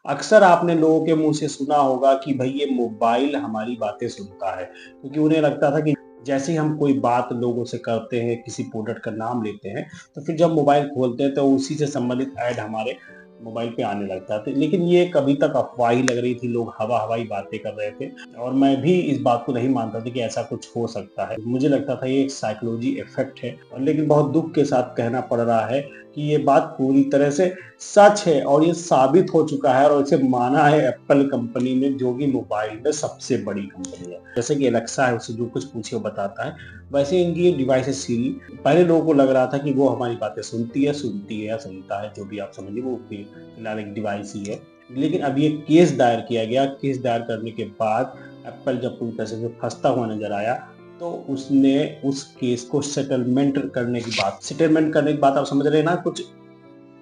अक्सर आपने लोगों के मुँह से सुना होगा कि भई ये मोबाइल हमारी बातें सुनता है, क्योंकि उन्हें लगता था कि जैसे ही हम कोई बात लोगों से करते हैं, किसी प्रोडक्ट का नाम लेते हैं, तो फिर जब मोबाइल खोलते हैं तो उसी से संबंधित ऐड हमारे मोबाइल पे आने लगता था। लेकिन ये कभी तक अफ़वाह ही लग रही थी, लोग हवा-हवाई बातें कर रहे थे और मैं भी इस बात को नहीं मानता था कि ऐसा कुछ हो सकता है। मुझे लगता था ये एक साइकोलॉजी इफ़ेक्ट है, लेकिन बहुत दुःख के साथ कहना पड़ रहा है कि ये बात पूरी तरह से सच है और ये साबित हो चुका है और इसे माना है एप्पल कंपनी ने, जो कि मोबाइल में सबसे बड़ी कंपनी है। जैसे कि एलेक्सा है, उससे जो कुछ पूछिए वो बताता है, वैसे इनकी ये डिवाइस है सीरी। पहले लोगों को लग रहा था कि वो हमारी बातें सुनती है या सुनता है, जो भी आप समझिए, वो फिलहाल एक डिवाइस ही है। लेकिन अब ये केस दायर किया गया, केस दायर करने के बाद एप्पल जब पूरी तरह से फँसता हुआ नज़र आया, तो उसने उस केस को सेटलमेंट करने की बात आप समझ रहे हैं ना, कुछ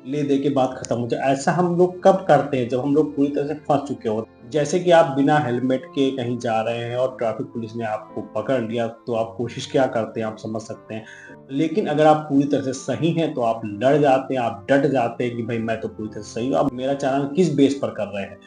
ले दे के बात खत्म हो जाए। ऐसा हम लोग कब करते हैं? जब हम लोग पूरी तरह से फँस चुके हों। जैसे कि आप बिना हेलमेट के कहीं जा रहे हैं और ट्रैफिक पुलिस ने आपको पकड़ लिया, तो आप कोशिश क्या करते हैं, आप समझ सकते हैं। लेकिन अगर आप पूरी तरह से सही हैं, तो आप लड़ जाते हैं, आप डट जाते हैं कि भई मैं तो पूरी तरह से सही हूँ, अब मेरा चालान किस बेस पर कर रहे हैं?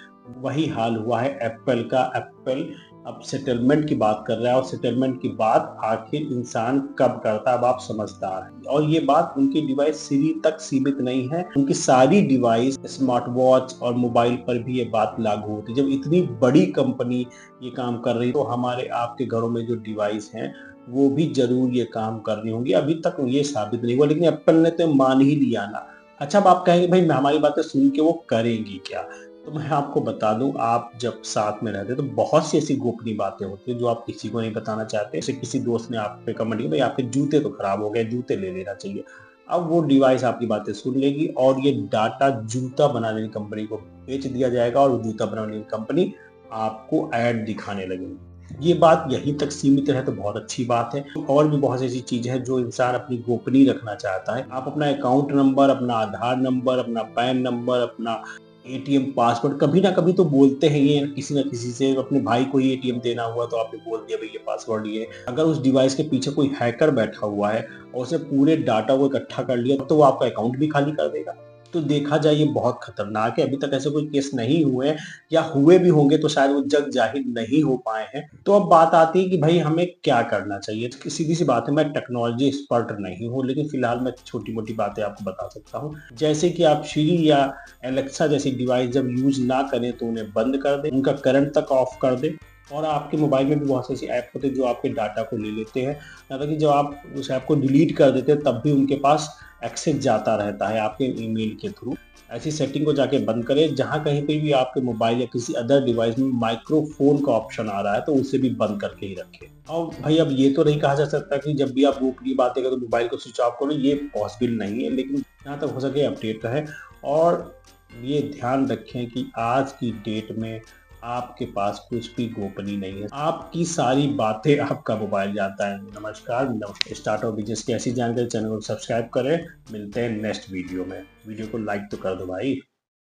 वही हाल हुआ है एप्पल का। एप्पल अब सेटलमेंट की बात कर रहा है और सेटलमेंट की बात आखिर इंसान कब करता है, अब आप समझदार हैं। और ये बात उनकी डिवाइस सीरी तक सीमित नहीं है, उनकी सारी डिवाइस, स्मार्ट वॉच और मोबाइल पर भी ये बात लागू होती है। जब इतनी बड़ी कंपनी ये काम कर रही है, तो हमारे आपके घरों में जो डिवाइस हैं, वो भी ज़रूर ये काम कर रही होंगी। अभी तक ये साबित नहीं हुआ, लेकिन एप्पल ने तो मान ही लिया ना। अच्छा, अब आप कहेंगे भई हमारी बातें सुन के वो करेंगी क्या? तो मैं आपको बता दूं, आप जब साथ में रहते तो बहुत सी ऐसी गोपनीय बातें होती है जो आप किसी को नहीं बताना चाहते। जैसे किसी दोस्त ने आप पे कमेंट किया, भाई आपके जूते तो खराब हो गए, जूते ले लेना चाहिए। अब वो डिवाइस आपकी बातें सुन लेगी और ये डाटा जूता बनाने वाली कंपनी को बेच दिया जाएगा और जूता बनाने वाली कंपनी आपको ऐड दिखाने लगेगी। ये बात यहीं तक सीमित रहे तो बहुत अच्छी बात है। और भी बहुत सी ऐसी चीजें हैं जो इंसान अपनी गोपनीय रखना चाहता है। आप अपना अकाउंट नंबर, अपना आधार नंबर, अपना पैन नंबर, अपना एटीएम पासवर्ड कभी ना कभी तो बोलते हैं ये किसी ना किसी से। अपने भाई को ही एटीएम देना हुआ तो आपने बोल दिया भाई ये पासवर्ड ये। अगर उस डिवाइस के पीछे कोई हैकर बैठा हुआ है और उसने पूरे डाटा को इकट्ठा कर लिया, तो वो आपका अकाउंट भी खाली कर देगा। तो देखा जाए ये बहुत खतरनाक है। अभी तक ऐसे कोई केस नहीं हुए, या हुए भी होंगे तो शायद वो जग जाहिर नहीं हो पाए हैं। तो अब बात आती है कि भाई हमें क्या करना चाहिए। तो सीधी सी बात है, मैं टेक्नोलॉजी एक्सपर्ट नहीं हूँ, लेकिन फिलहाल मैं छोटी मोटी बातें आपको बता सकता हूँ। जैसे कि आप श्री या एलेक्सा जैसी डिवाइस जब यूज ना करें तो उन्हें बंद कर दें, उनका करंट तक ऑफ कर दें। और आपके मोबाइल में भी बहुत सी ऐसी ऐप होते हैं जो आपके डाटा को ले लेते हैं। यहाँ तक कि जब आप उस ऐप को डिलीट कर देते हैं तब भी उनके पास एक्सेस जाता रहता है आपके ईमेल के थ्रू। ऐसी सेटिंग को जाके बंद करें। जहाँ कहीं पे भी आपके मोबाइल या किसी अदर डिवाइस में माइक्रोफोन का ऑप्शन आ रहा है, तो उसे भी बंद करके ही रखें। और भाई अब ये तो नहीं कहा जा सकता कि जब भी आप गोपनीय बातें करें तो मोबाइल को स्विच ऑफ करो, ये पॉसिबल नहीं है। लेकिन जहाँ तक हो सके अपडेट रहें। और ये ध्यान रखें कि आज की डेट में आपके पास कुछ भी गोपनीय नहीं है। आपकी सारी बातें आपका मोबाइल जानता है। नमस्कार, स्टार्टअप बिजनेस की ऐसी जानकारी चैनल को सब्सक्राइब करें। मिलते हैं नेक्स्ट वीडियो में। वीडियो को लाइक तो कर दो भाई।